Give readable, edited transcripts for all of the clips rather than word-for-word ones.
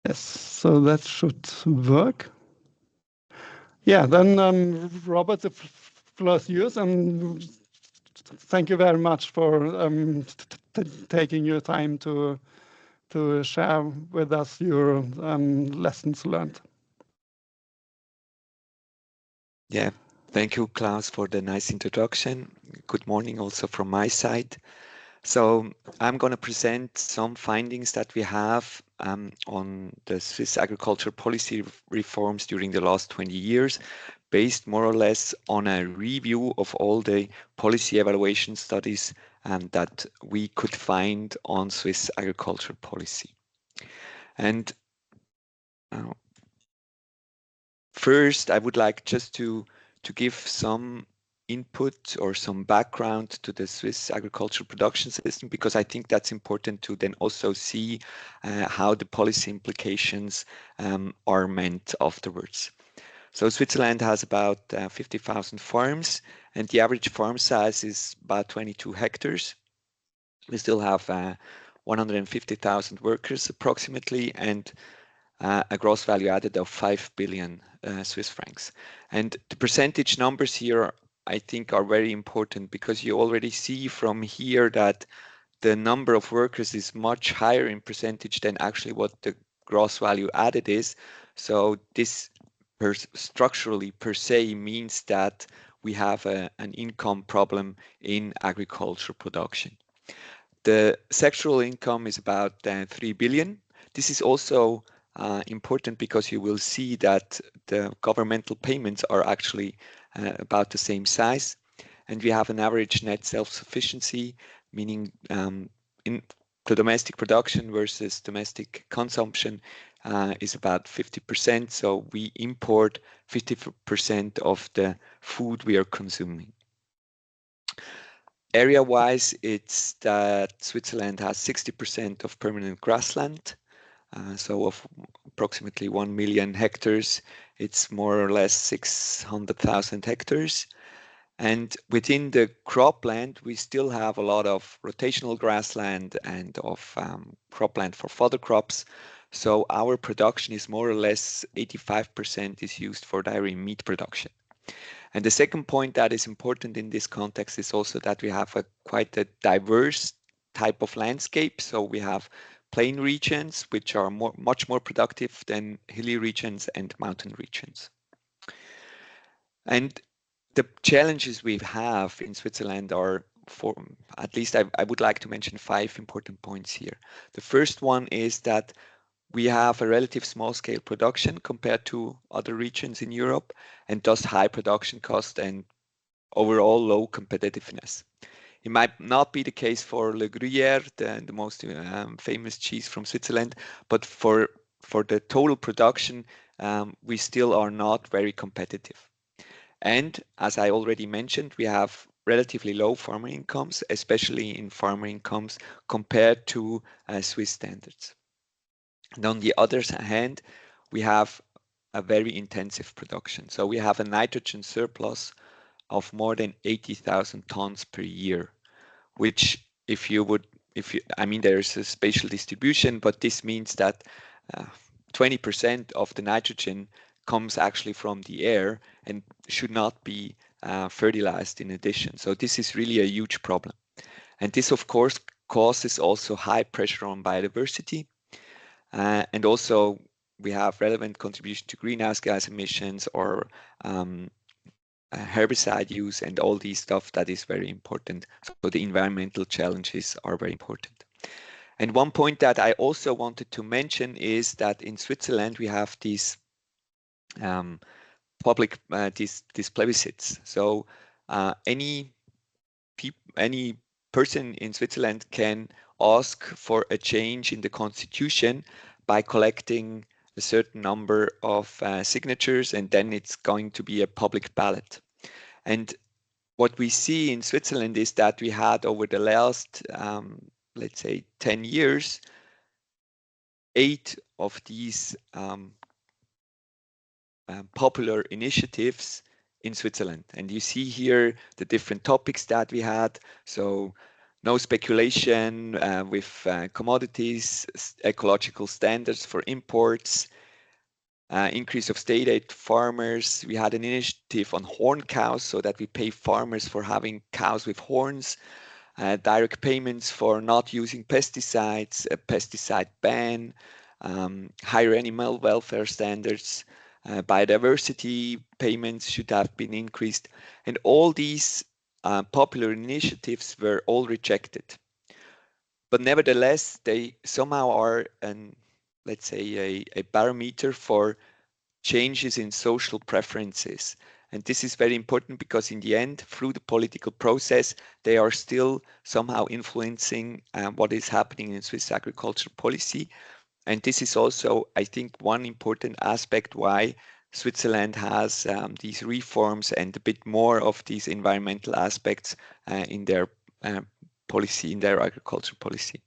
Yes, so that should work. Yeah, then Robert, the floor is yours, and thank you very much for taking your time to share with us your lessons learned. Yeah, thank you, Klaus, for the nice introduction. Good morning also from my side. So I'm going to present some findings that we have on the Swiss agriculture policy reforms during the last 20 years, based more or less on a review of all the policy evaluation studies that we could find on Swiss agriculture policy. And uh, first, I would like just to give some input or some background to the Swiss agricultural production system, because I think that's important to then also see how the policy implications are meant afterwards. So Switzerland has about 50,000 farms, and the average farm size is about 22 hectares. We still have 150,000 workers approximately, and a gross value added of 5 billion Swiss francs. And the percentage numbers here, I think, are very important, because you already see from here that the number of workers is much higher in percentage than actually what the gross value added is. So this structurally per se means that we have an income problem in agricultural production. The sectoral income is about 3 billion. This is also important because you will see that the governmental payments are actually about the same size. And we have an average net self-sufficiency, meaning in the domestic production versus domestic consumption is about 50%. So we import 50% of the food we are consuming. Area-wise, it's that Switzerland has 60% of permanent grassland. So of approximately 1 million hectares, it's more or less 600,000 hectares. And within the cropland, we still have a lot of rotational grassland and of cropland for fodder crops. So our production is more or less 85% is used for dairy meat production. And the second point that is important in this context is also that we have quite a diverse type of landscape. So we have plain regions, which are much more productive than hilly regions and mountain regions. And the challenges we have in Switzerland are, for at least I would like to mention 5 important points here. The first one is that we have a relative small scale production compared to other regions in Europe, and thus high production cost and overall low competitiveness. It might not be the case for Le Gruyère, the most famous cheese from Switzerland, but for the total production, we still are not very competitive. And as I already mentioned, we have relatively low farmer incomes, especially in farmer incomes compared to Swiss standards. And on the other hand, we have a very intensive production. So we have a nitrogen surplus of more than 80,000 tons per year, which I mean, there's a spatial distribution, but this means that 20% of the nitrogen comes actually from the air and should not be fertilized in addition. So this is really a huge problem. And this, of course, causes also high pressure on biodiversity. And also we have relevant contribution to greenhouse gas emissions or herbicide use and all these stuff that is very important. So the environmental challenges are very important. And one point that I also wanted to mention is that in Switzerland we have these public these plebiscites. So any person in Switzerland can ask for a change in the constitution by collecting a certain number of signatures, and then it's going to be a public ballot. And what we see in Switzerland is that we had over the last, let's say, 10 years, 8 of these popular initiatives in Switzerland. And you see here the different topics that we had. So no speculation with commodities, ecological standards for imports, increase of state aid to farmers. We had an initiative on horn cows so that we pay farmers for having cows with horns, direct payments for not using pesticides, a pesticide ban, higher animal welfare standards, biodiversity payments should have been increased. And all these popular initiatives were all rejected. But nevertheless, they somehow are let's say a barometer for changes in social preferences. And this is very important because in the end, through the political process, they are still somehow influencing what is happening in Swiss agriculture policy. And this is also, I think, one important aspect why Switzerland has these reforms and a bit more of these environmental aspects in their policy, in their agriculture policy.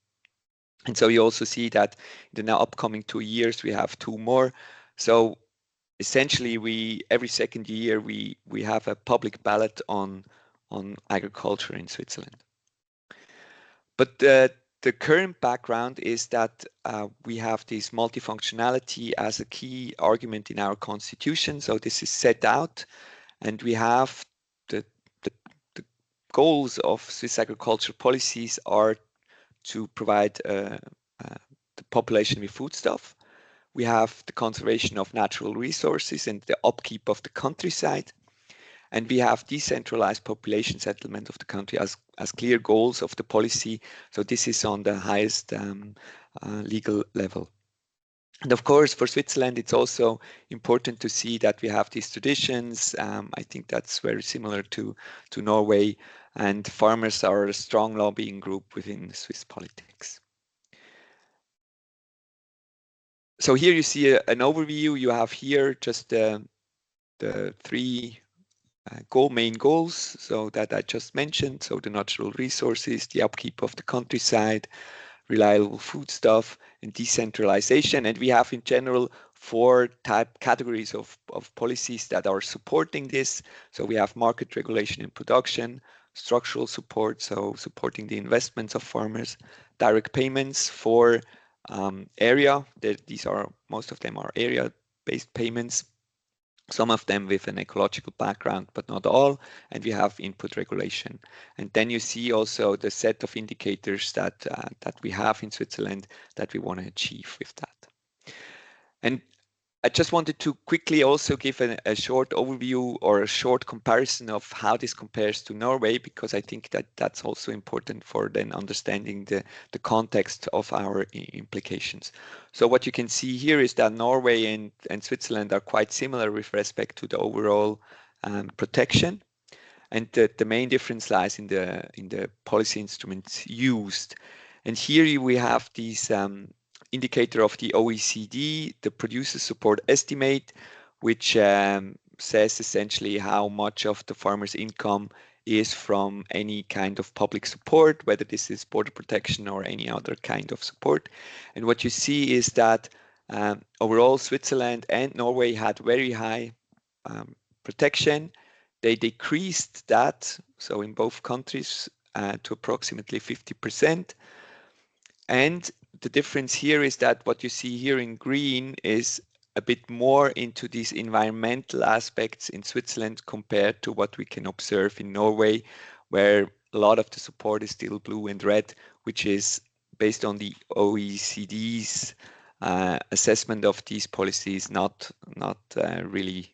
And so you also see that in the now upcoming 2 years, we have 2 more. So essentially, every second year we have a public ballot on agriculture in Switzerland. But the current background is that we have this multifunctionality as a key argument in our constitution. So this is set out, and we have the goals of Swiss agriculture policies are to provide the population with foodstuff. We have the conservation of natural resources and the upkeep of the countryside. And we have decentralized population settlement of the country as clear goals of the policy. So this is on the highest legal level. And of course, for Switzerland, it's also important to see that we have these traditions. I think that's very similar to Norway. And farmers are a strong lobbying group within Swiss politics. So here you see an overview. You have here just the 3 main goals, so that I just mentioned. So the natural resources, the upkeep of the countryside, reliable foodstuff, and decentralization. And we have in general 4 categories of policies that are supporting this. So we have market regulation in production, structural support, so supporting the investments of farmers, direct payments for area. These are, most of them are area-based payments, some of them with an ecological background, but not all. And we have input regulation. And then you see also the set of indicators that we have in Switzerland that we want to achieve with that. And I just wanted to quickly also give a short overview or a short comparison of how this compares to Norway, because I think that that's also important for then understanding the context of our implications. So what you can see here is that Norway and Switzerland are quite similar with respect to the overall protection. And the main difference lies in the policy instruments used. And here we have these indicator of the OECD, the producer support estimate, which says essentially how much of the farmer's income is from any kind of public support, whether this is border protection or any other kind of support. And what you see is that overall Switzerland and Norway had very high protection. They decreased that, so in both countries, to approximately 50%. And the difference here is that what you see here in green is a bit more into these environmental aspects in Switzerland compared to what we can observe in Norway, where a lot of the support is still blue and red, which is based on the OECD's assessment of these policies, not really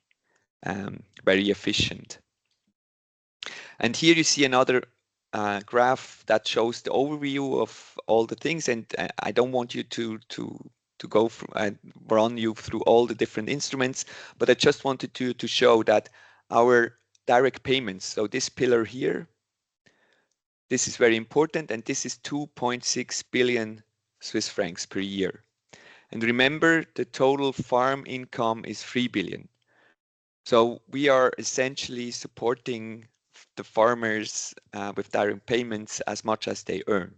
very efficient. And here you see another graph that shows the overview of all the things, and I don't want you to go run you through all the different instruments, but I just wanted to show that our direct payments, so this pillar here, this is very important, and this is 2.6 billion Swiss francs per year. And remember, the total farm income is 3 billion. So we are essentially supporting the farmers with direct payments as much as they earn.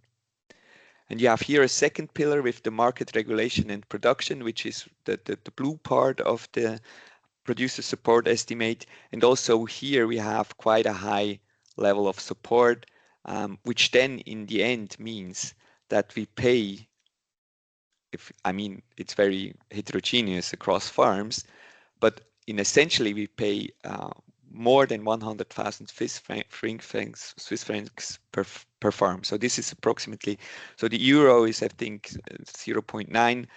And you have here a second pillar with the market regulation and production, which is the blue part of the producer support estimate. And also here we have quite a high level of support, which then in the end means that we pay, it's very heterogeneous across farms, but essentially we pay more than 100,000 Swiss francs per farm. So this is approximately, so the euro is I think 0.9,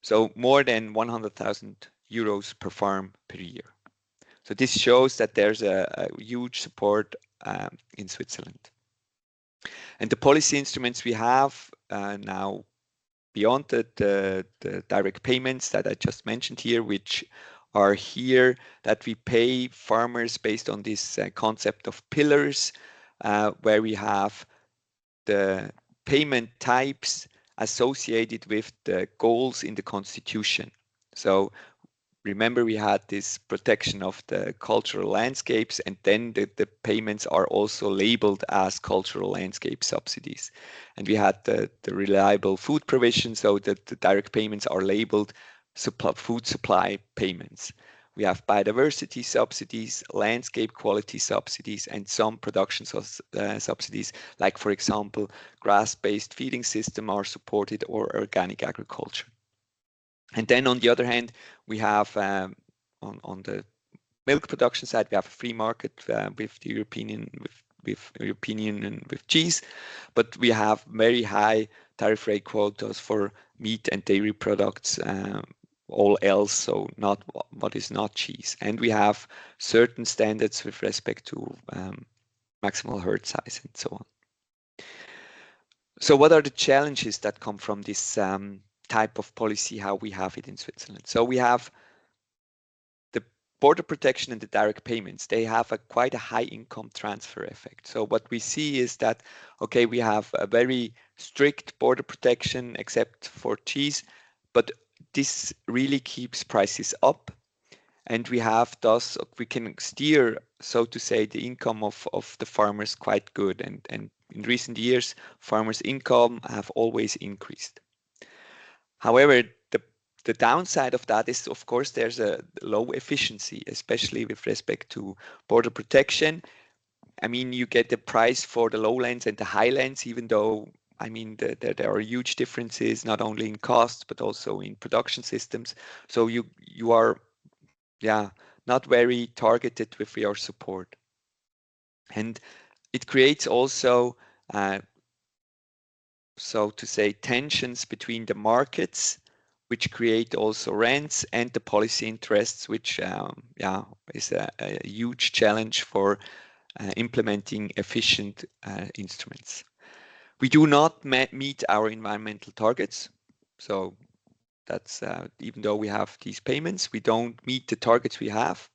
so more than 100,000 euros per farm per year. So this shows that there's a huge support in Switzerland. And the policy instruments we have now, beyond the direct payments that I just mentioned here, which are here that we pay farmers based on this concept of pillars, where we have the payment types associated with the goals in the constitution. So remember, we had this protection of the cultural landscapes, and then the payments are also labeled as cultural landscape subsidies. And we had the reliable food provision, so that the direct payments are labeled food supply payments. We have biodiversity subsidies, landscape quality subsidies, and some production subsidies, like, for example, grass-based feeding system are supported, or organic agriculture. And then on the other hand, we have on the milk production side, we have a free market with the European Union with cheese, but we have very high tariff rate quotas for meat and dairy products, all else, so not what is not cheese. And we have certain standards with respect to maximal herd size and so on. So what are the challenges that come from this type of policy, how we have it in Switzerland? So we have the border protection and the direct payments. They have quite a high income transfer effect. So what we see is that, okay, we have a very strict border protection except for cheese, but this really keeps prices up. And we have thus, we can steer, so to say, the income of the farmers quite good. And in recent years, farmers' income have always increased. However, the downside of that is, of course, there's a low efficiency, especially with respect to border protection. I mean, you get the price for the lowlands and the highlands, even though, I mean, there are huge differences, not only in cost, but also in production systems. So you are, not very targeted with your support. And it creates also, so to say, tensions between the markets, which create also rents, and the policy interests, which is a huge challenge for implementing efficient instruments. We do not meet our environmental targets. So that's even though we have these payments, we don't meet the targets we have.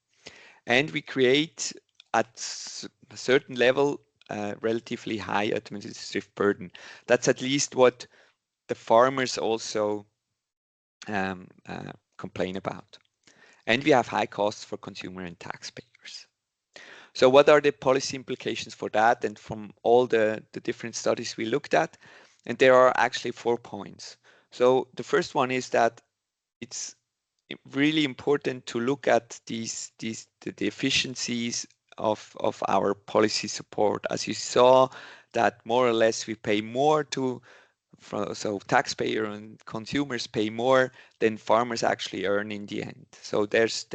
And we create at a certain level relatively high administrative burden. That's at least what the farmers also complain about. And we have high costs for consumer and taxpayers. So what are the policy implications for that? And from all the different studies we looked at, and there are actually 4 points. So the first one is that it's really important to look at the efficiencies of our policy support. As you saw, that more or less we pay more so taxpayer and consumers pay more than farmers actually earn in the end. So there's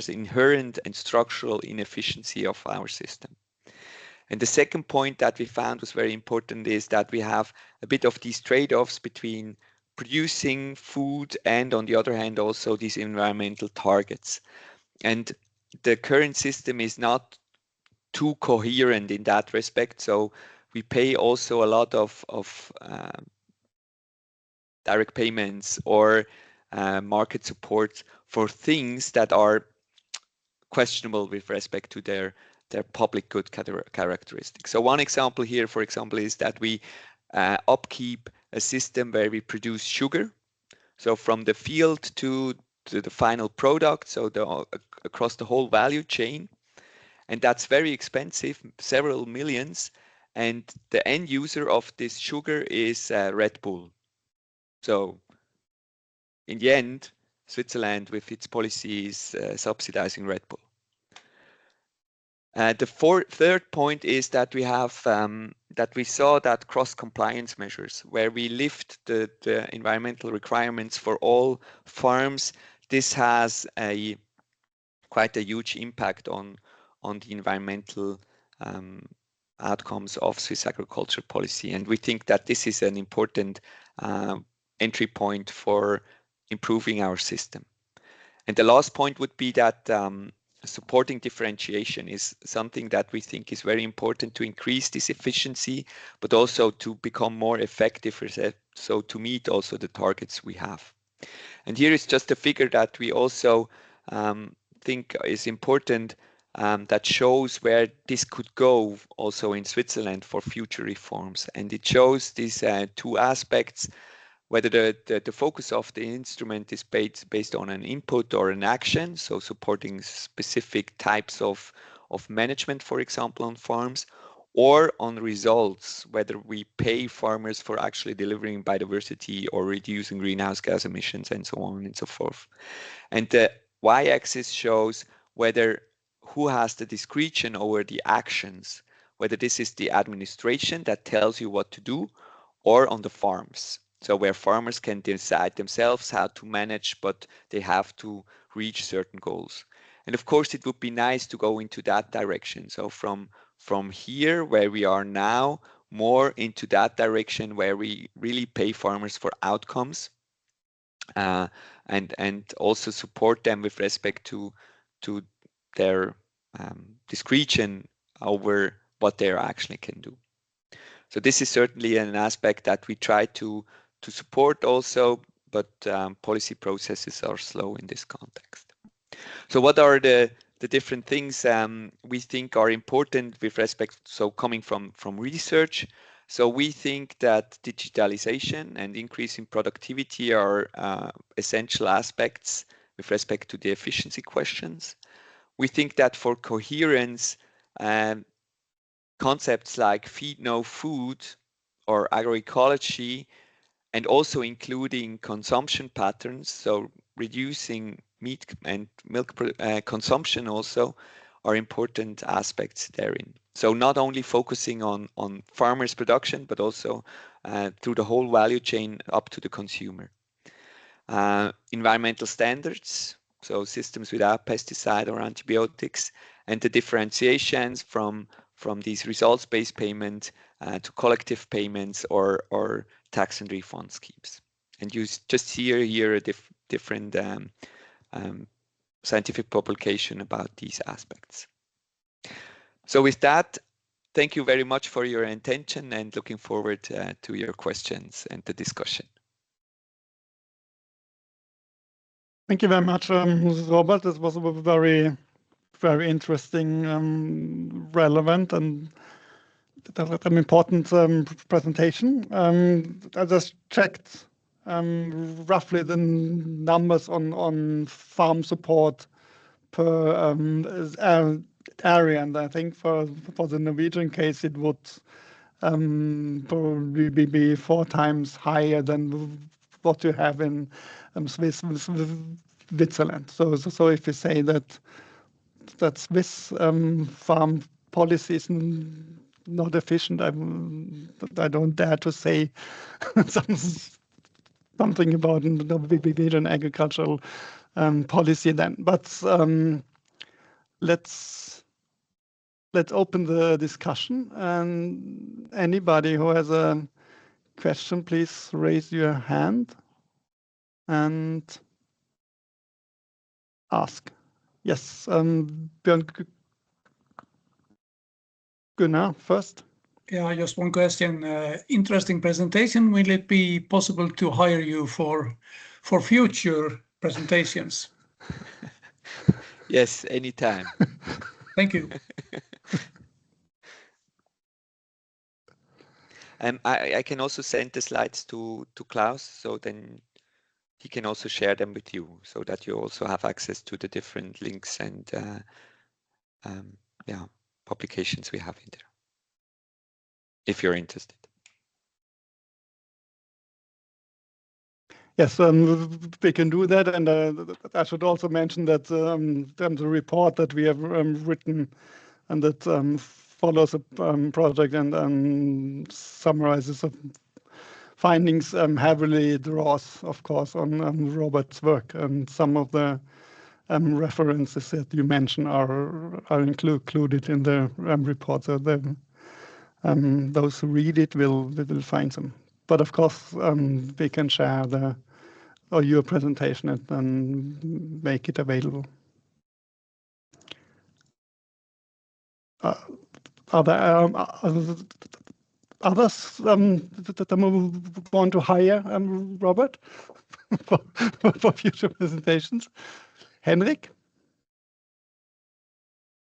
inherent and structural inefficiency of our system. And the second point that we found was very important is that we have a bit of these trade-offs between producing food and, on the other hand, also these environmental targets. And the current system is not too coherent in that respect. So we pay also a lot of direct payments or market support for things that are questionable with respect to their public good characteristics. So one example here, for example, is that we upkeep a system where we produce sugar. So from the field to the final product, so across the whole value chain. And that's very expensive, several millions. And the end user of this sugar is Red Bull. So in the end, Switzerland with its policy is subsidizing Red Bull. The third point is that we have that we saw that cross-compliance measures where we lift the environmental requirements for all farms. This has quite a huge impact on the environmental outcomes of Swiss agriculture policy, and we think that this is an important entry point for improving our system. And the last point would be that supporting differentiation is something that we think is very important to increase this efficiency, but also to become more effective, so to meet also the targets we have. And here is just a figure that we also think is important that shows where this could go also in Switzerland for future reforms. And it shows these two aspects, whether the focus of the instrument is based on an input or an action, so supporting specific types of management, for example, on farms, or on results, whether we pay farmers for actually delivering biodiversity or reducing greenhouse gas emissions and so on and so forth. And the y-axis shows whether who has the discretion over the actions, whether this is the administration that tells you what to do, or on the farms. So where farmers can decide themselves how to manage, but they have to reach certain goals. And of course, it would be nice to go into that direction. So from here, where we are now, more into that direction where we really pay farmers for outcomes, and also support them with respect to their discretion over what they actually can do. So this is certainly an aspect that we try to support also, but policy processes are slow in this context. So what are the different things we think are important with respect, so coming from research? So we think that digitalization and increasing productivity are essential aspects with respect to the efficiency questions. We think that for coherence, concepts like feed no food or agroecology, and also including consumption patterns, so reducing meat and milk consumption also, are important aspects therein. So not only focusing on farmers' production, but also through the whole value chain up to the consumer. Environmental standards, so systems without pesticide or antibiotics, and the differentiations from these results-based payments to collective payments or tax and refund schemes. And you just see here a different scientific publication about these aspects. So with that, thank you very much for your attention and looking forward to your questions and the discussion. Thank you very much, Robert. This was a very, very interesting, relevant, and an important presentation. I just checked roughly the numbers on farm support per area, and I think for the Norwegian case, it would probably be 4 times higher than what you have in Switzerland. So if you say that Swiss farm policy is not efficient, I don't dare to say something about the Norwegian agricultural policy then. But let's open the discussion, and anybody who has a question, please raise your hand and ask. Yes, Björn Gunnar first. Yeah, just one question. Interesting presentation. Will it be possible to hire you for future presentations? Yes, anytime. Thank you. I can also send the slides to Klaus, so then he can also share them with you, so that you also have access to the different links and yeah, publications we have in there, if you're interested. Yes, we can do that, and I should also mention that the report that we have written and that follows a project and summarizes the findings, heavily draws, of course, on Robert's work, and some of the references that you mentioned are included in the report, so those who read it will find them. But of course, we can share your presentation and make it available. Are there others that want to hire Robert for future presentations? Henrik?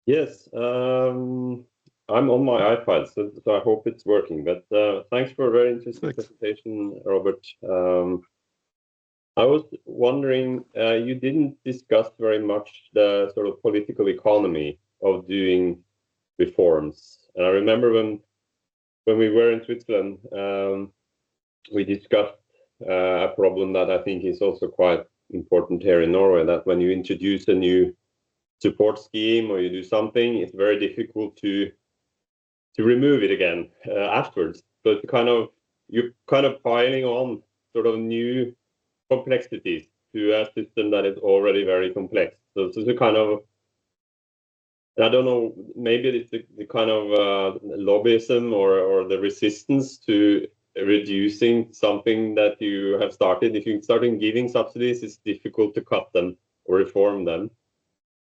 Yes, I'm on my iPad, so I hope it's working. But thanks for a very interesting presentation, Robert. I was wondering, you didn't discuss very much the sort of political economy of doing reforms. And I remember when we were in Switzerland, we discussed a problem that I think is also quite important here in Norway, that when you introduce a new support scheme or you do something, it's very difficult to remove it again afterwards. So it's you're kind of piling on sort of new complexities to a system that is already very complex. So it's a kind of, I don't know, maybe it's the kind of lobbyism or the resistance to reducing something that you have started. If you start giving subsidies, it's difficult to cut them or reform them.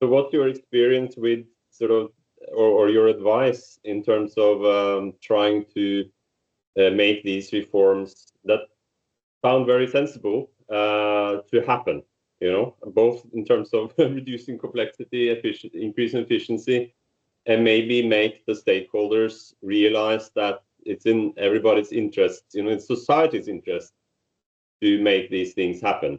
So what's your experience with sort of, or your advice in terms of trying to make these reforms that sound very sensible to happen, you know, both in terms of reducing complexity, increasing efficiency, and maybe make the stakeholders realize that it's in everybody's interest, you know, it's society's interest to make these things happen.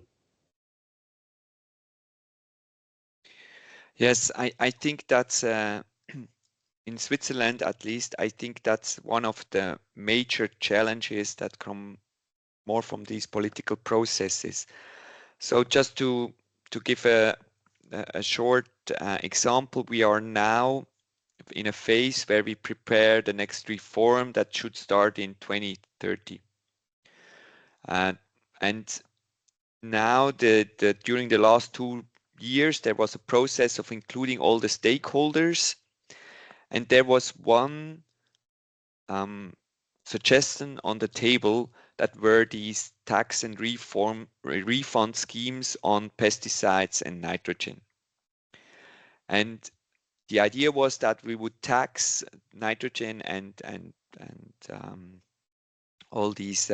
Yes, I think that's in Switzerland, at least, I think that's one of the major challenges that come more from these political processes. So just to give a short example, we are now in a phase where we prepare the next reform that should start in 2030. And now during the last 2 years, there was a process of including all the stakeholders, and there was one suggestion on the table that were these tax and refund schemes on pesticides and nitrogen. And the idea was that we would tax nitrogen and all these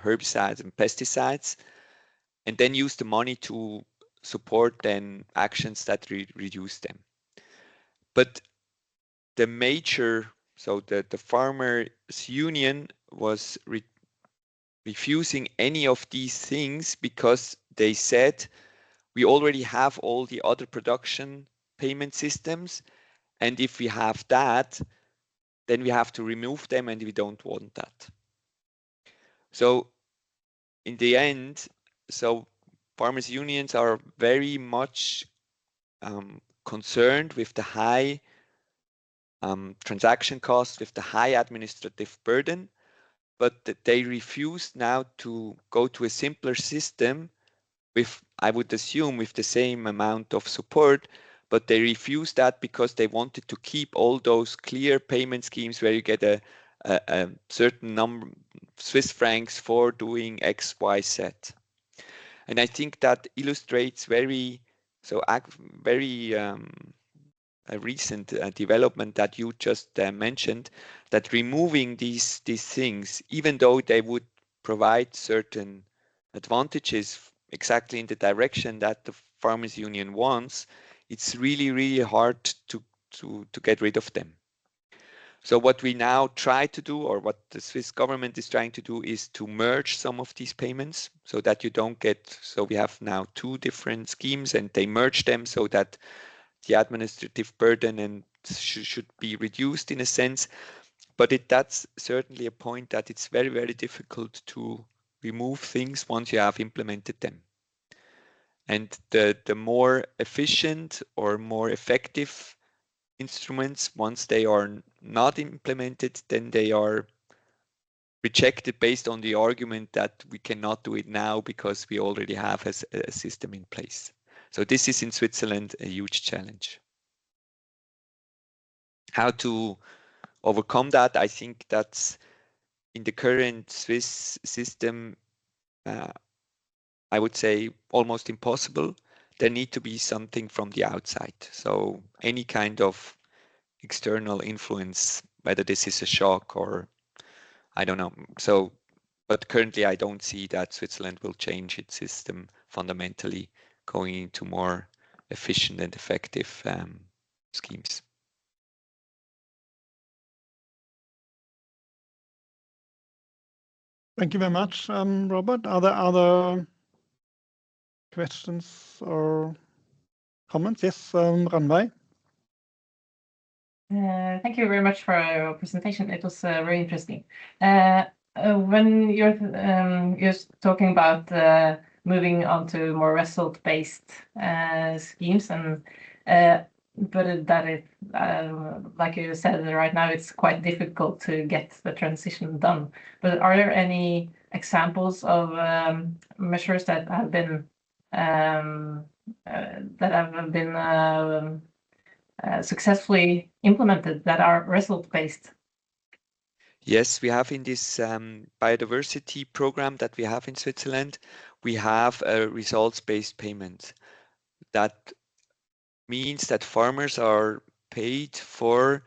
herbicides and pesticides, and then use the money to support then actions that reduce them. But the major, so the farmers union was refusing any of these things because they said we already have all the other production payment systems, and if we have that, then we have to remove them, and we don't want that. So in the end, so farmers unions are very much concerned with the high transaction costs, with the high administrative burden, but they refuse now to go to a simpler system with, I would assume, with the same amount of support, but they refused that because they wanted to keep all those clear payment schemes where you get a certain number Swiss francs for doing X, Y, Z. And I think that illustrates very a recent development that you just mentioned, that removing these things, even though they would provide certain advantages exactly in the direction that the farmers union wants, it's really, really hard to get rid of them. So what we now try to do, or what the Swiss government is trying to do, is to merge some of these payments so that you don't get, so we have now 2 different schemes and they merge them so that the administrative burden and should be reduced in a sense. But that's certainly a point that it's very, very difficult to remove things once you have implemented them. And the more efficient or more effective instruments, once they are not implemented, then they are rejected based on the argument that we cannot do it now because we already have a system in place. So this is in Switzerland a huge challenge. How to overcome that? I think that's in the current Swiss system, I would say almost impossible. There need to be something from the outside. So any kind of external influence, whether this is a shock or I don't know. So, but currently I don't see that Switzerland will change its system fundamentally, going into more efficient and effective schemes. Thank you very much, Robert. Are there other questions or comments? Yes, Ranvai. Thank you very much for your presentation. It was very interesting. When you're talking about moving on to more result-based schemes, and but that it, like you said, right now it's quite difficult to get the transition done. But are there any examples of measures that have been successfully implemented that are result-based? Yes, we have in this biodiversity program that we have in Switzerland, we have a results-based payment. That means that farmers are paid for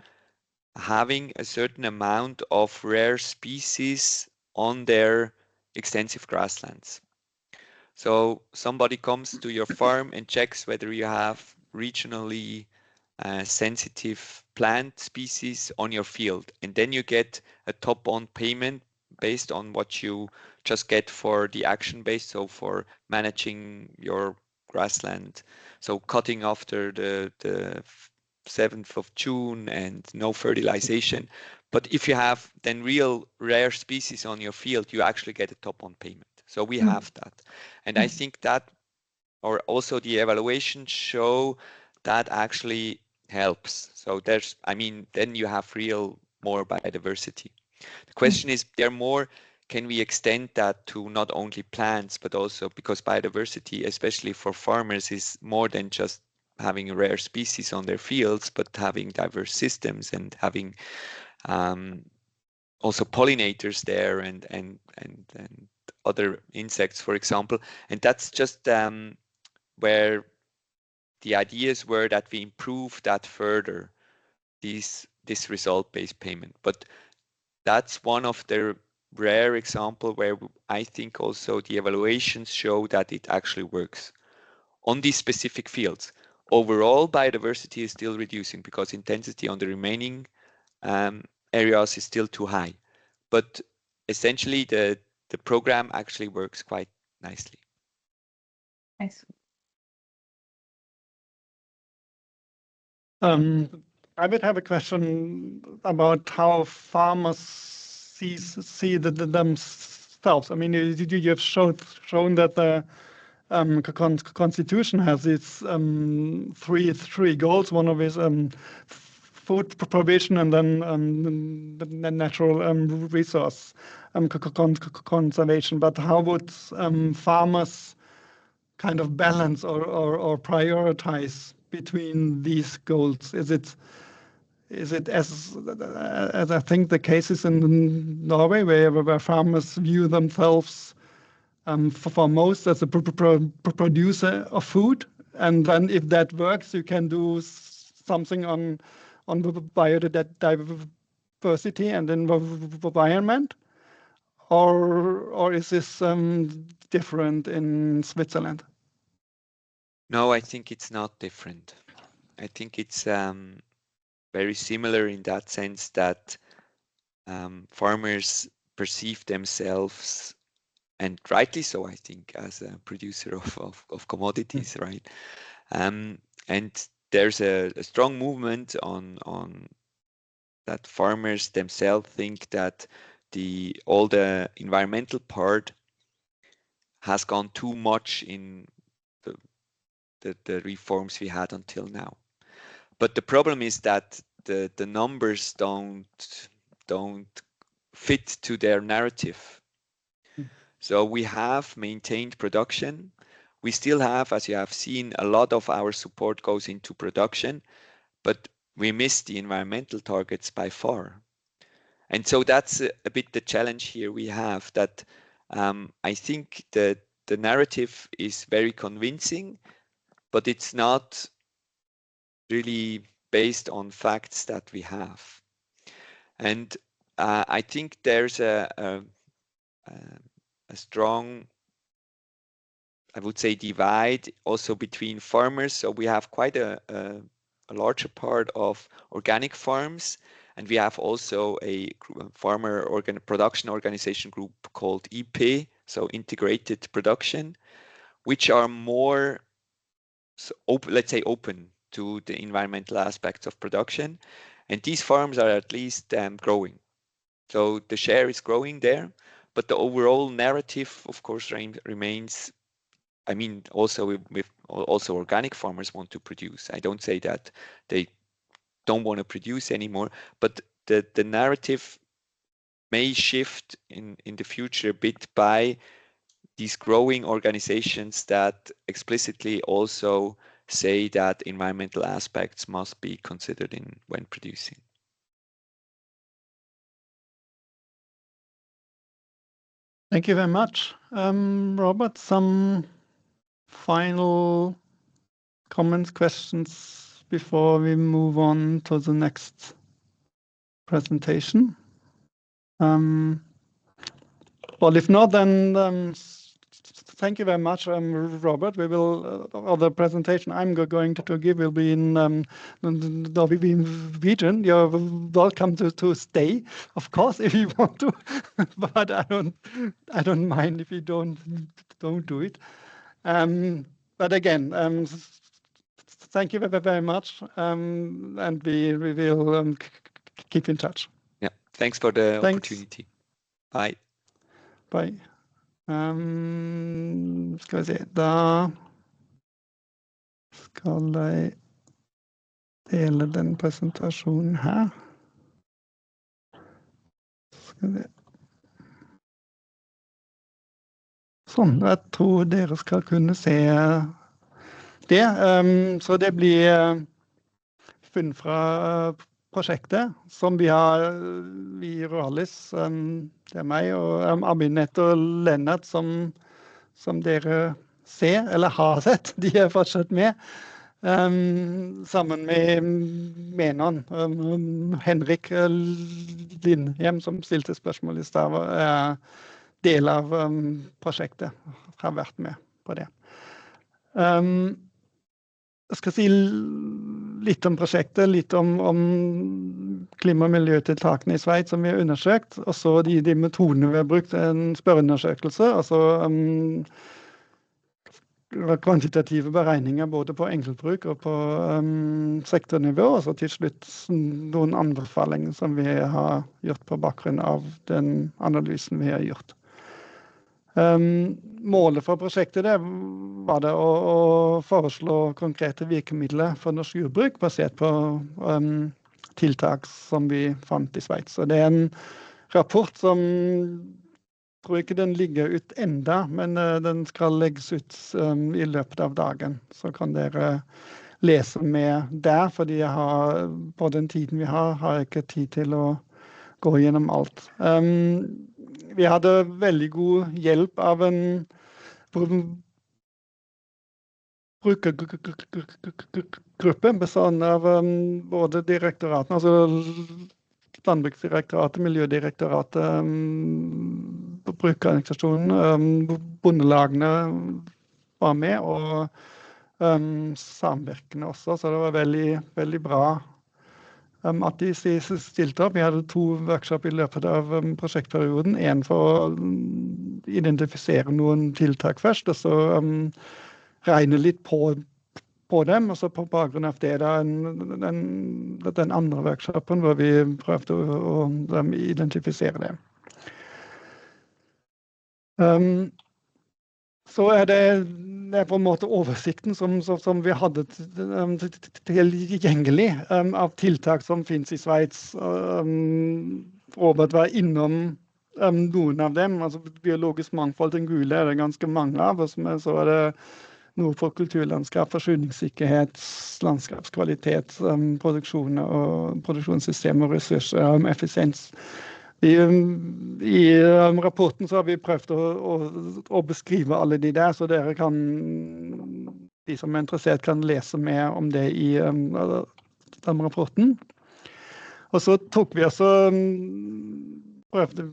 having a certain amount of rare species on their extensive grasslands. So somebody comes to your farm and checks whether you have regionally sensitive plant species on your field, and then you get a top-on payment based on what you just get for the action-based, so for managing your grassland, so cutting after the 7th of June and no fertilization. But if you have then real rare species on your field, you actually get a top-on payment. So we have that, and I think that, or also the evaluations show that actually helps. So there's, I mean, then you have more biodiversity. The question is, can we extend that to not only plants, but also, because biodiversity, especially for farmers, is more than just having rare species on their fields, but having diverse systems and having also pollinators there and other insects, for example. And that's just where the ideas were that we improve that further, this result-based payment. But that's one of the rare example where I think also the evaluations show that it actually works on these specific fields. Overall, biodiversity is still reducing because intensity on the remaining areas is still too high. But essentially, the program actually works quite nicely. Nice. I would have a question about how farmers see themselves. I mean, you have shown that the Constitution has its three goals. One of is food provision, and then the natural resource conservation. But how would farmers kind of balance or prioritize between these goals? Is it as I think the case is in Norway, where farmers view themselves for most as a producer of food, and then if that works, you can do something on the biodiversity and environment, or is this different in Switzerland? No, I think it's not different. I think it's very similar in that sense that farmers perceive themselves, and rightly so, I think, as a producer of commodities, right? And there's a strong movement on that farmers themselves think that all the environmental part has gone too much in the reforms we had until now. But the problem is that the numbers don't fit to their narrative. So we have maintained production. We still have, as you have seen, a lot of our support goes into production, but we miss the environmental targets by far. And so that's a bit the challenge here we have, that I think that the narrative is very convincing, but it's not really based on facts that we have. And I think there's a strong, I would say, divide also between farmers. So we have quite a larger part of organic farms, and we have also a farmer production organization group called IP, so integrated production, which are more, let's say, open to the environmental aspects of production. And these farms are at least growing. So the share is growing there, but the overall narrative, of course, remains. I mean, also also organic farmers want to produce. I don't say that they don't want to produce anymore, but the narrative may shift in the future a bit by these growing organizations that explicitly also say that environmental aspects must be considered when producing. Thank you very much. Robert, some final comments, questions before we move on to the next presentation? Well, if not, then thank you very much, Robert. We will, the presentation I'm going to give will be in Norwegian. You're welcome to stay, of course, if you want to, but I don't mind if you don't do it. But again, thank you very much, and we will keep in touch. Yeah, thanks for the opportunity. Bye. Bye. Skal vi se, da skal jeg dele den presentasjonen her. Skal vi se. Sånn, jeg tror dere skal kunne se det. Så det blir funn fra prosjektet som vi har i Ruralis. Det meg og Aminet og Lennart som dere ser, eller har sett. De er fortsatt med. Sammen med Menon, Henrik Lindhjem, som stilte spørsmål i stad, del av prosjektet, har vært med på det. Jeg skal si litt om prosjektet, litt om klima- og miljøtiltakene i Sveits som vi har undersøkt, og så de metodene vi har brukt, en spørreundersøkelse, altså kvantitative beregninger både på enkeltbruk og på sektornivå, og så til slutt noen anbefalinger som vi har gjort på bakgrunn av den analysen vi har gjort. Målet for prosjektet var det å foreslå konkrete virkemidler for norsk jordbruk basert på tiltak som vi fant i Sveits. Og det er en rapport som, tror ikke den ligger ut enda, men den skal legges ut i løpet av dagen. Så kan dere lese med der, fordi på den tiden vi har jeg ikke tid til å gå gjennom alt. Vi hadde veldig god hjelp av en brukergruppe bestående av både direktoratene, altså Landbruksdirektoratet, Miljødirektoratet, brukerorganisasjonen, bondelagene var med, og samvirkene også, så det var veldig, veldig bra at de stilte opp. Vi hadde 2 workshop i løpet av prosjektperioden, en for å identifisere noen tiltak først, og så regne litt på dem, og så på bakgrunn av det den andre workshopen hvor vi prøvde å identifisere det. så det på en måte oversikten som vi hadde tilgjengelig av tiltak som finnes i Sveits. Robert var innom noen av dem, altså biologisk mangfold, den gule det ganske mange av, og så det noe for kulturlandskap, forsyningssikkerhet, landskapskvalitet, produksjon og produksjonssystem og ressurser, effisiens. I rapporten så har vi prøvd å beskrive alle de der, så dere kan, de som interessert kan lese mer om det i den rapporten. Og så tok vi også, prøvde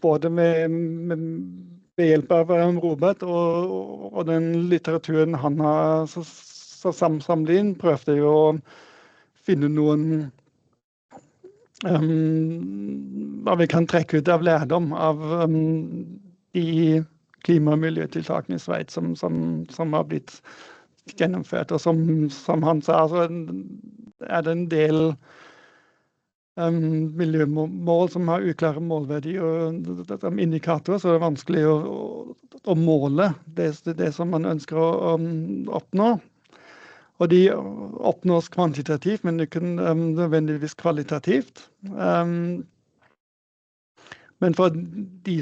både ved hjelp av Robert og den litteraturen han har samlet inn, prøvde jo å finne noen hva vi kan trekke ut av lærdom av de klima- og miljøtiltakene i Sveits som har blitt gjennomført. Og som han sa, så det en del miljømål som har uklare målverdi og indikatorer, så det vanskelig å måle det som man ønsker å oppnå. Og de oppnås kvantitativt, men ikke nødvendigvis kvalitativt. Men for de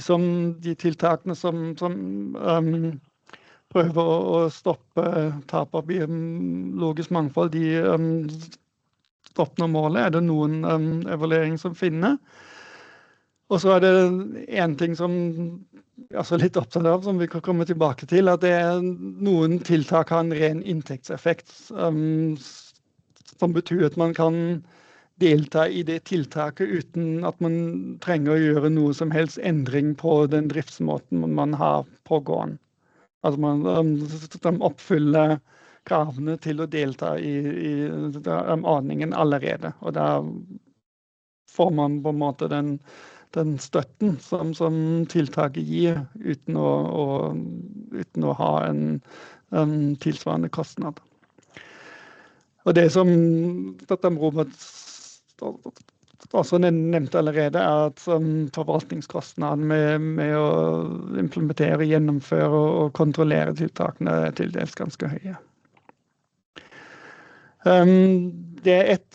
tiltakene som prøver å stoppe tap av biologisk mangfold, de oppnår målet, det noen evaluering som finner. Og så det en ting som jeg er litt opptatt av, som vi kan komme tilbake til, at det noen tiltak har en ren inntektseffekt, som betyr at man kan delta i det tiltaket uten at man trenger å gjøre noe som helst endring på den driftsmåten man har på gården. Altså man oppfyller kravene til å delta i ordningen allerede, og da får man på en måte den støtten som tiltaket gir uten å ha en tilsvarende kostnad. Og det som Robert også nevnte allerede, at forvaltningskostnaden med å implementere, gjennomføre og kontrollere tiltakene til dels ganske høye. Det et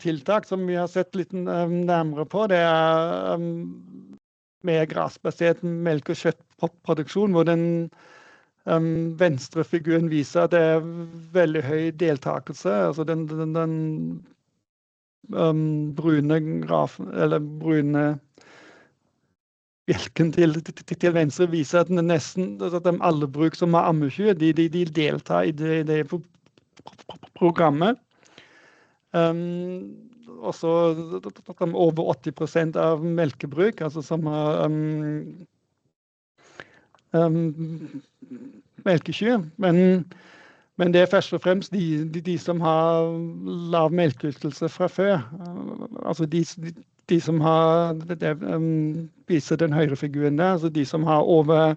tiltak som vi har sett litt nærmere på, det mer grasbasert melk- og kjøttproduksjon, hvor den venstre figuren viser at det veldig høy deltakelse, altså den brune bjelken til venstre viser at nesten at alle bruk som har ammekyr, de deltar i det programmet. Også over 80% av melkebruk, altså som har melkekyr, men det først og fremst de som har lav melkeytelse fra før, altså de som har, det viser den høyre figuren der, altså de som har over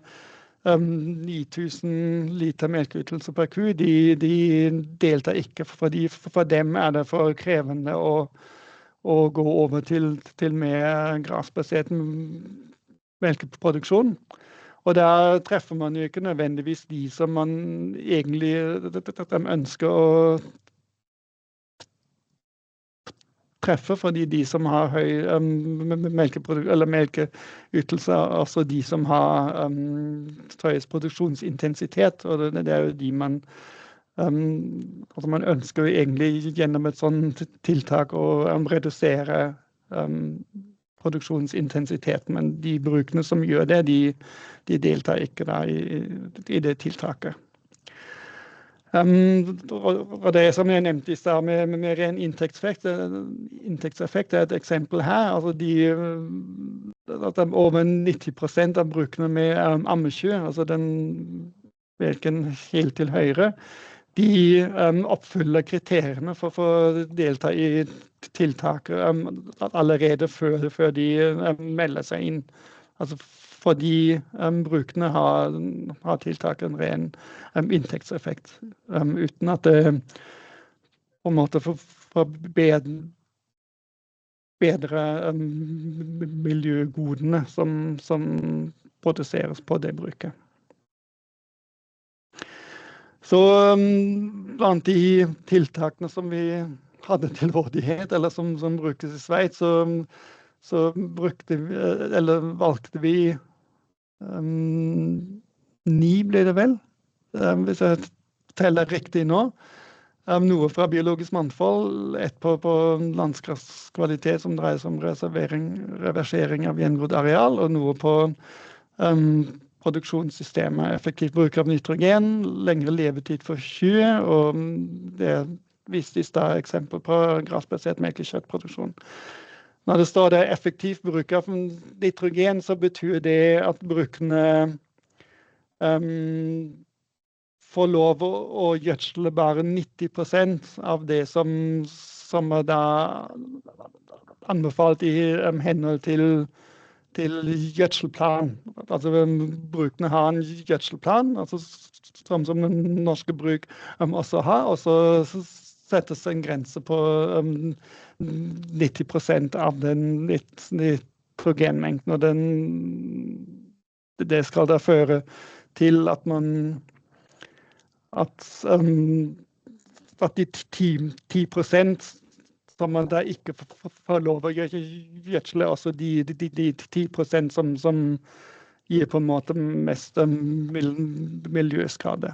9000 liter melkeytelse per ku, de deltar ikke, fordi for dem det for krevende å gå over til mer grasbasert melkeproduksjon. Og der treffer man jo ikke nødvendigvis de som man egentlig ønsker å treffe, fordi de som har høy melkeytelse, altså de som har høyest produksjonsintensitet, og det jo de man altså man ønsker jo egentlig gjennom et sånt tiltak å redusere produksjonsintensitet, men de brukene som gjør det, de deltar ikke da i det tiltaket. Og det som jeg nevnte i stad med ren inntektseffekt et eksempel her, altså at over 90% av brukene med ammekyr, altså den melken helt til høyre, de oppfyller kriteriene for å delta i tiltaket allerede før de melder seg inn. Altså fordi brukene har tiltaket en ren inntektseffekt, uten at det på en måte bedre miljøgodene som produseres på det bruket. Så blant de tiltakene som vi hadde til rådighet, eller som brukes i Sveits, så valgte vi 9 ble det vel, hvis jeg teller riktig nå. Noe fra biologisk mangfold, et på landskapskvalitet som dreier seg om reversering av gjengrodd areal, og noe på produksjonssystemet, effektiv bruk av nitrogen, lengre levetid for kyr, og det vistes da eksempel på grasbasert melkekjøttproduksjon. Når det står det effektiv bruk av nitrogen, så betyr det at brukene får lov å gjødsle bare 90% av det som da anbefalt i henhold til gjødselplan. Altså brukene har en gjødselplan, altså, som den norske bruk også har, og så settes en grense på 90% av den nitrogenmengden, og det skal da føre til at de 10% som man da ikke får lov å gjødsle, altså de 10% som gir på en måte mest miljøskade.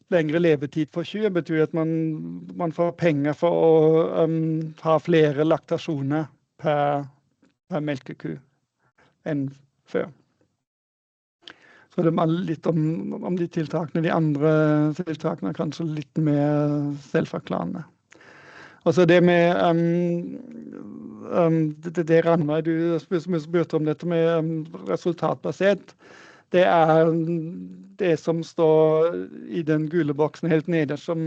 Lengre levetid for kyr betyr at man får penger for å ha flere laktasjoner per melkeku enn før. Så det var litt om de tiltakene. De andre tiltakene er kanskje litt mer selvforklarende. Og så det med det Ranveig, du spurte om dette med resultatbasert. Det er det som står i den gule boksen helt nederst som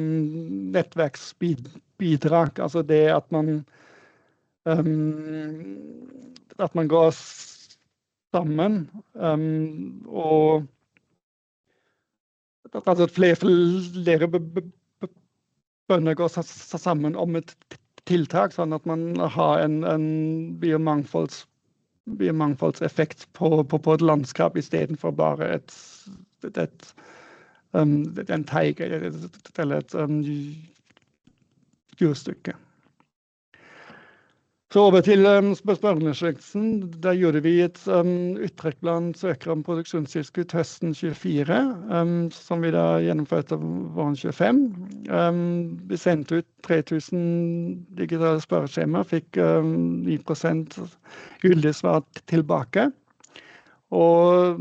nettverksbidrag. Altså det at man går sammen, og altså at flere bønder går sammen om et tiltak, sånn at man har en biomangfoldseffekt på et landskap i stedet for bare en teig eller et jordstykke. Så over til spørreundersøkelsen. Der gjorde vi et uttrekk blant søkere om produksjonstilskudd høsten 24, som vi da gjennomførte våren 25. Vi sendte ut 3000 digitale spørreskjemaer, fikk 9% gyldig svar tilbake. Og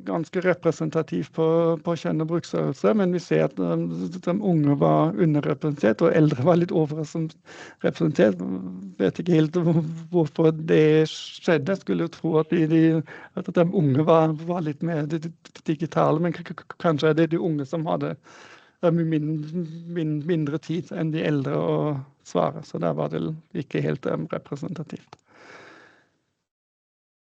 ganske representativt på kjønn og bruksstørrelse, men vi ser at de unge var underrepresentert, og eldre var litt overrepresentert. Vet ikke helt hvorfor det skjedde. Jeg skulle jo tro at de unge var litt mer digitale, men kanskje er det de unge som hadde mindre tid enn de eldre å svare, så der var det ikke helt representativt.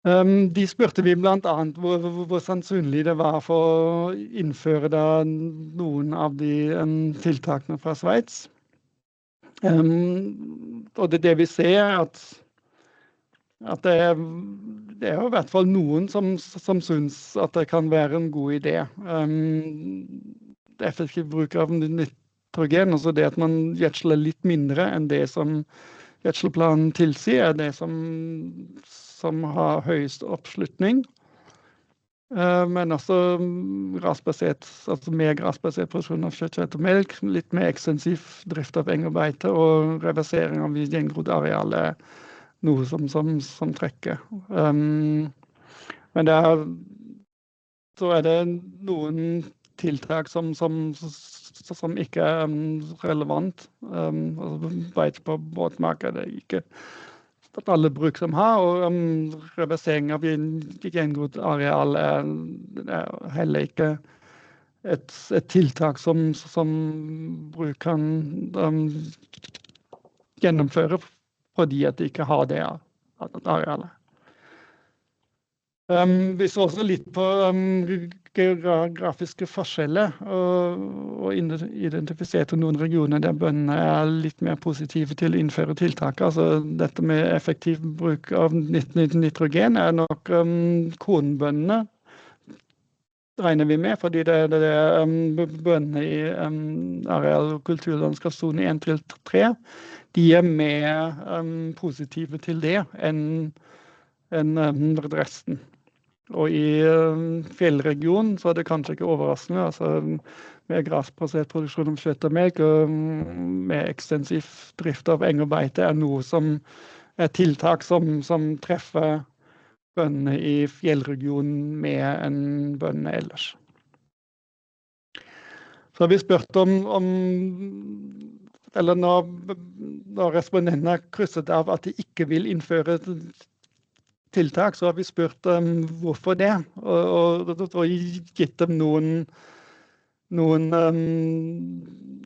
De spurte vi blant annet hvor sannsynlig det var for å innføre noen av de tiltakene fra Sveits. Og det vi ser at det er i hvert fall noen som synes at det kan være en god idé. Effektiv bruk av nitrogen, altså det at man gjødsler litt mindre enn det som gjødselplanen tilsier, er det som har høyest oppslutning, men også mer grasbasert produksjon av kjøtt og melk, litt mer ekstensiv drift av eng og beite, og reversering av gjengrodd areal er noe som trekker. Men så er det noen tiltak som ikke er relevant. Beite på båtmark er det ikke alle bruk som har, og reversering av gjengrodd areal er heller ikke et tiltak som bruk kan gjennomføre fordi at de ikke har det arealet. Vi så også litt på geografiske forskjeller og identifiserte noen regioner der bøndene er litt mer positive til å innføre tiltak. Altså dette med effektiv bruk av nitrogen er nok kornbøndene regner vi med, fordi det bøndene i areal- og kulturlandskapszone 1-3, de mer positive til det enn resten. Og i fjellregionen så det kanskje ikke overraskende, altså med grasbasert produksjon av kjøtt og melk og med ekstensiv drift av eng og beite noe som tiltak som treffer bøndene i fjellregionen mer enn bøndene ellers. Så har vi spurt eller når respondentene har krysset av at de ikke vil innføre tiltak, så har vi spurt hvorfor det, og gitt dem noen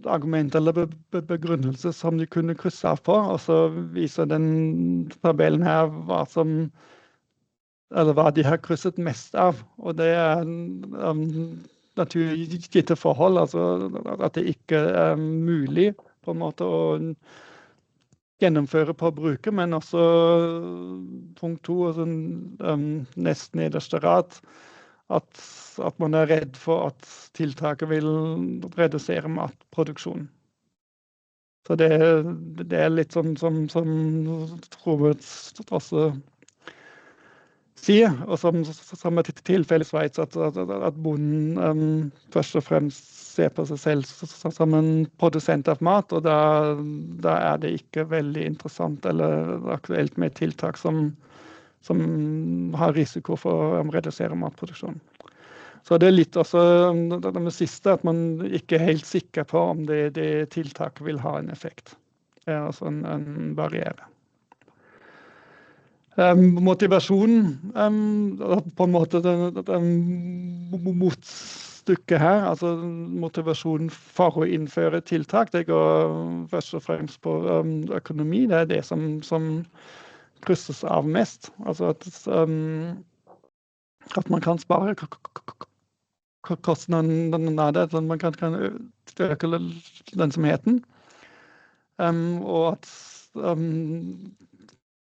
argumenter eller begrunnelser som de kunne krysse av på, og så viser den tabellen her hva de har krysset mest av, og det naturgitte forhold, altså at det ikke mulig på en måte å gjennomføre på bruket, men også punkt 2, altså, nest nederste rad, at man redd for at tiltaket vil redusere matproduksjonen. Så det litt sånn som Robert også sier, og som et tilfelle i Sveits, at bonden først og fremst ser på seg selv som en produsent av mat, og da det ikke veldig interessant eller aktuelt med tiltak som har risiko for å redusere matproduksjonen. Så det litt også det siste, at man ikke helt sikker på om det tiltaket vil ha en effekt. Det altså en barriere. Motivasjonen, på en måte motstykket her, altså motivasjonen for å innføre tiltak, det går først og fremst på økonomi, det det som krysses av mest, altså at man kan spare kostnaden av det, at man kan øke lønnsomheten, og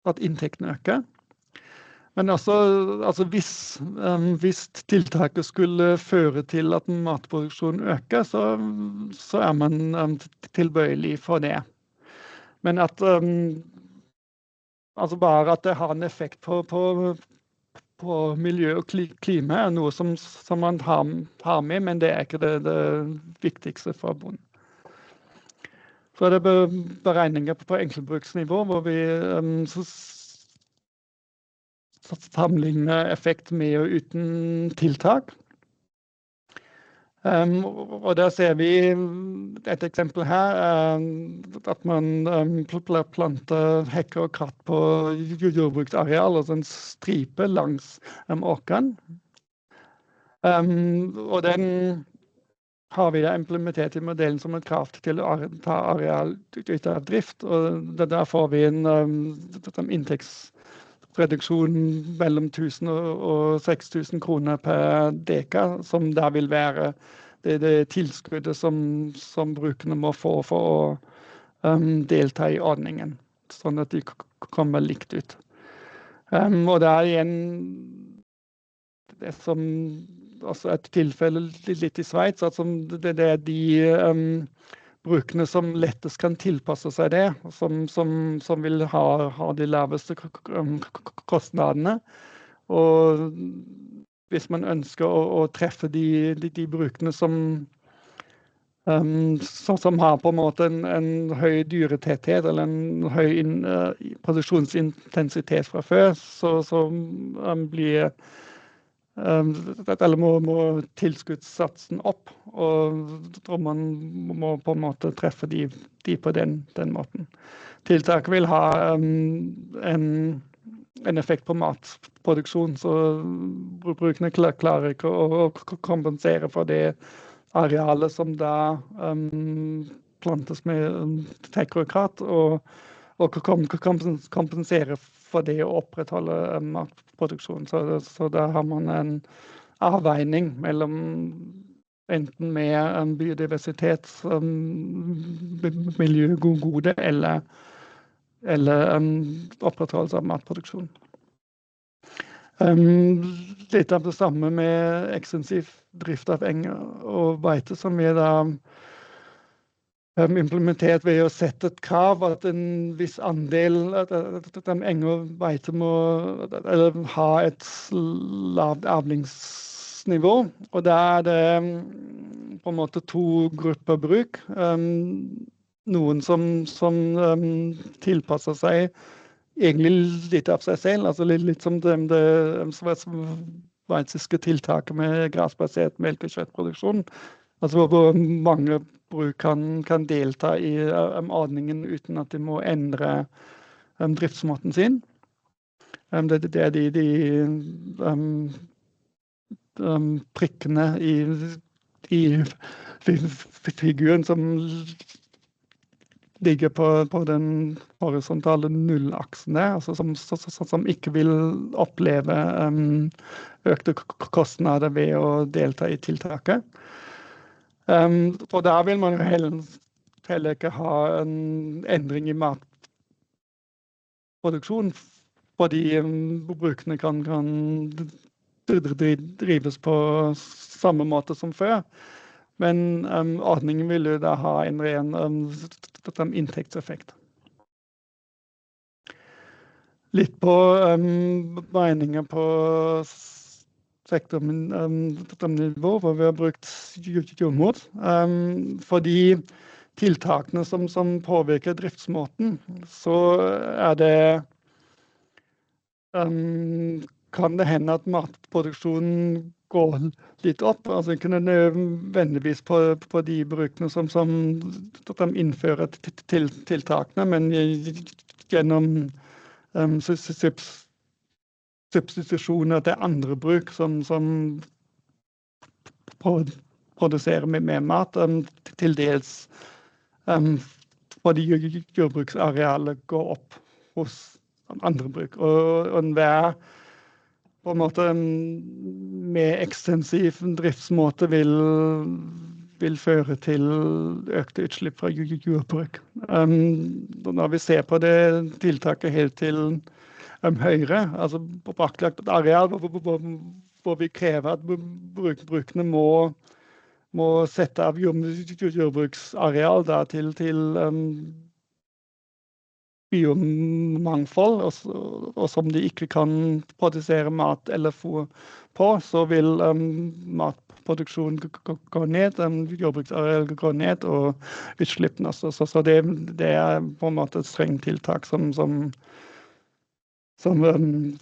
at inntekten øker. Men altså hvis tiltaket skulle føre til at matproduksjonen øker, så man tilbøyelig for det. Men at altså bare at det har en effekt på miljø og klima noe som man har med, men det ikke det viktigste for bonden. Så det beregninger på enkeltbruksnivå, hvor vi sammenligner effekt med og uten tiltak. Og der ser vi et eksempel her, at man planter hekker og kratt på jordbruksareal, altså en stripe langs åkeren. Og den har vi implementert i modellen som et krav til å ta areal ut av drift, og der får vi en inntektsreduksjon mellom 1000 og 6000 kroner per deka, som der vil være det tilskuddet som brukerne må få for å delta i ordningen, sånn at de kommer likt ut. Og det igjen det som også et tilfelle litt i Sveits, at det de brukerne som lettest kan tilpasse seg det, som vil ha de laveste kostnadene. Og hvis man ønsker å treffe de brukerne som har på en måte en høy dyretetthet eller en høy produksjonsintensitet fra før, så blir eller må tilskuddssatsen opp, og man må på en måte treffe de på den måten. Tiltaket vil ha en effekt på matproduksjon, så brukerne klarer ikke å kompensere for det arealet som da plantes med hekker og kratt, og kompensere for det å opprettholde matproduksjon. Så da har man en avveining mellom enten med biodiversitet, miljøgode eller opprettholdelse av matproduksjon. litt av det samme med ekstensiv drift av eng og beite, som vi da implementert ved å sette et krav at en viss andel at eng og beite må ha et lavt avlingsnivå. Og da det på en måte to grupper bruk. Noen som tilpasser seg egentlig litt av seg selv, altså litt som det sveitsiske tiltaket med grasbasert melk- og kjøttproduksjon. Altså hvor mange bruk kan delta i ordningen uten at de må endre driftsmåten sin. Det de prikkene i figuren som ligger på den horisontale nullaksen der, altså som ikke vil oppleve økte kostnader ved å delta i tiltaket. Og der vil man jo heller ikke ha en endring i matproduksjon, fordi brukene kan drives på samme måte som før. Men ordningen vil jo da ha en ren inntektseffekt. Litt på meninger på sektornivå, hvor vi har brukt jordmod. Fordi tiltakene som påvirker driftsmåten, så det kan det hende at matproduksjonen går litt opp. Altså ikke nødvendigvis på de brukene som innfører tiltakene, men gjennom substitusjoner til andre bruk som produserer mer mat, til dels fordi jordbruksarealet går opp hos andre bruk. Og enhver på en måte med ekstensiv driftsmåte vil føre til økte utslipp fra jordbruk. Når vi ser på det tiltaket helt til høyre, altså på braklagt areal, hvor vi krever at brukene må sette av jordbruksareal da, til biomangfold, og som de ikke kan produsere mat eller fôr på, så vil matproduksjonen gå ned, jordbruksareal gå ned, og utslippene også. Så det på en måte et strengt tiltak som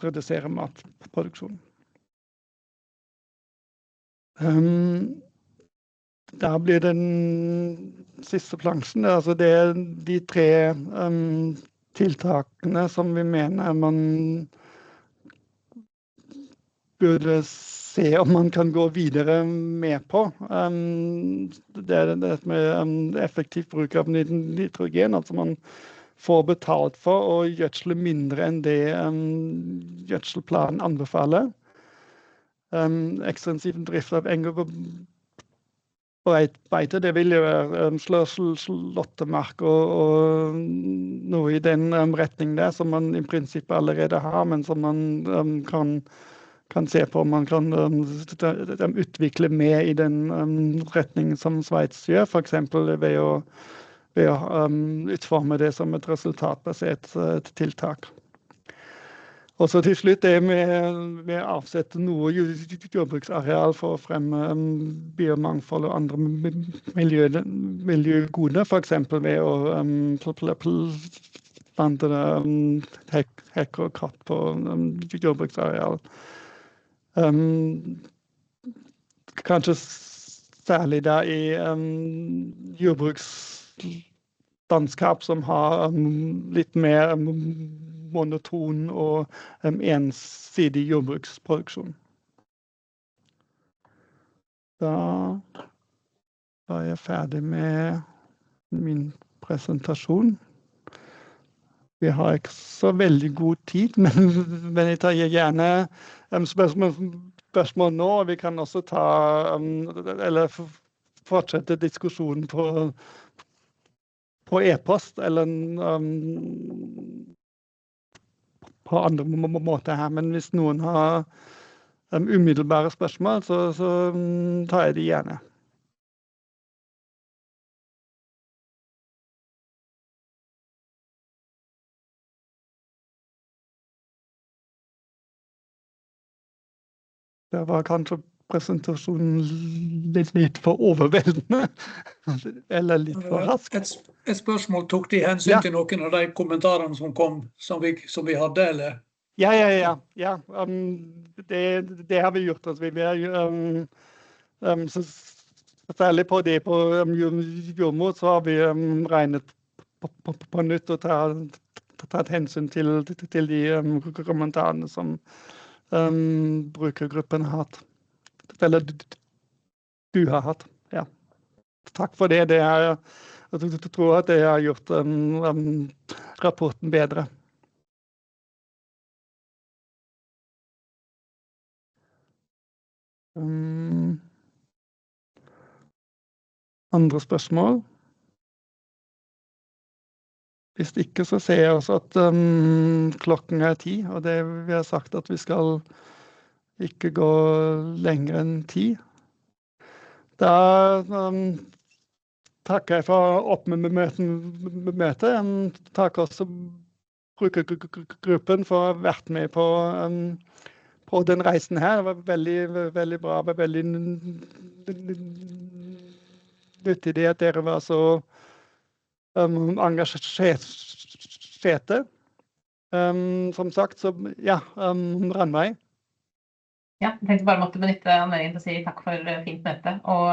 reduserer matproduksjonen. Der blir den siste plansjen, altså det de tre tiltakene som vi mener man burde se om man kan gå videre med på. Det det med effektiv bruk av nitrogen, altså man får betalt for å gjødsle mindre enn det gjødselplanen anbefaler. Ekstensiv drift av eng og beite, det vil jo være slåttemark og noe i den retning der, som man i prinsippet allerede har, men som man kan se på om man kan utvikle mer i den retningen som Sveits gjør, for eksempel ved å utforme det som et resultatbasert tiltak. Og så til slutt det med å avsette noe jordbruksareal for å fremme biomangfold og andre miljøgoder, for eksempel ved å plante hekk og kratt på jordbruksareal. Kanskje særlig da i jordbrukslandskap som har litt mer monoton og ensidig jordbruksproduksjon. Da var jeg ferdig med min presentasjon. Vi har ikke så veldig god tid, men jeg tar gjerne spørsmål nå, og vi kan også eller fortsette diskusjonen på e-post, eller på andre måter her, men hvis noen har umiddelbare spørsmål, så tar jeg de gjerne. Det var kanskje presentasjonen litt for overveldende, eller litt for rask. Et spørsmål, tok de hensyn til noen av de kommentarene som kom, som vi hadde, eller? Ja. Det har vi gjort. Altså, vi har særlig på det på jordbruk, så har vi regnet på nytt og tatt hensyn til de kommentarene som brukergruppen har hatt. Eller du har hatt, ja. Takk for det. Jeg tror at det har gjort rapporten bedre. Andre spørsmål? Hvis ikke så ser jeg også at klokken 10, og det vi har sagt at vi skal ikke gå lenger enn 10. Da takker jeg for oppmøtet. Takk også brukergruppen for å ha vært med på den reisen her. Det var veldig, veldig bra. Det var veldig nyttig det at dere var så engasjerte. Som sagt, så ja, Randvei. Ja, jeg tenkte bare måtte benytte anledningen til å si takk for fint møte, og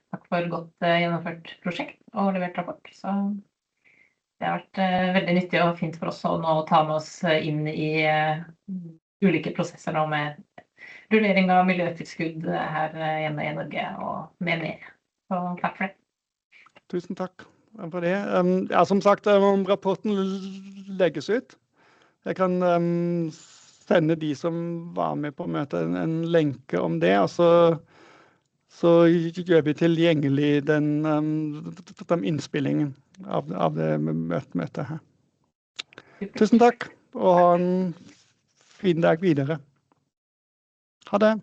takk for godt gjennomført prosjekt og levert rapport. Så det har vært veldig nyttig og fint for oss å nå ta med oss inn i ulike prosesser nå med rullering av miljøtilskudd her hjemme i Norge og med mer. Så takk for det. Tusen takk for det. Ja, som sagt, om rapporten legges ut. Jeg kan sende de som var med på møtet en lenke om det, og så gjør vi tilgjengelig den innspillingen av det møtet her. Tusen takk, og ha en fin dag videre. Ha det.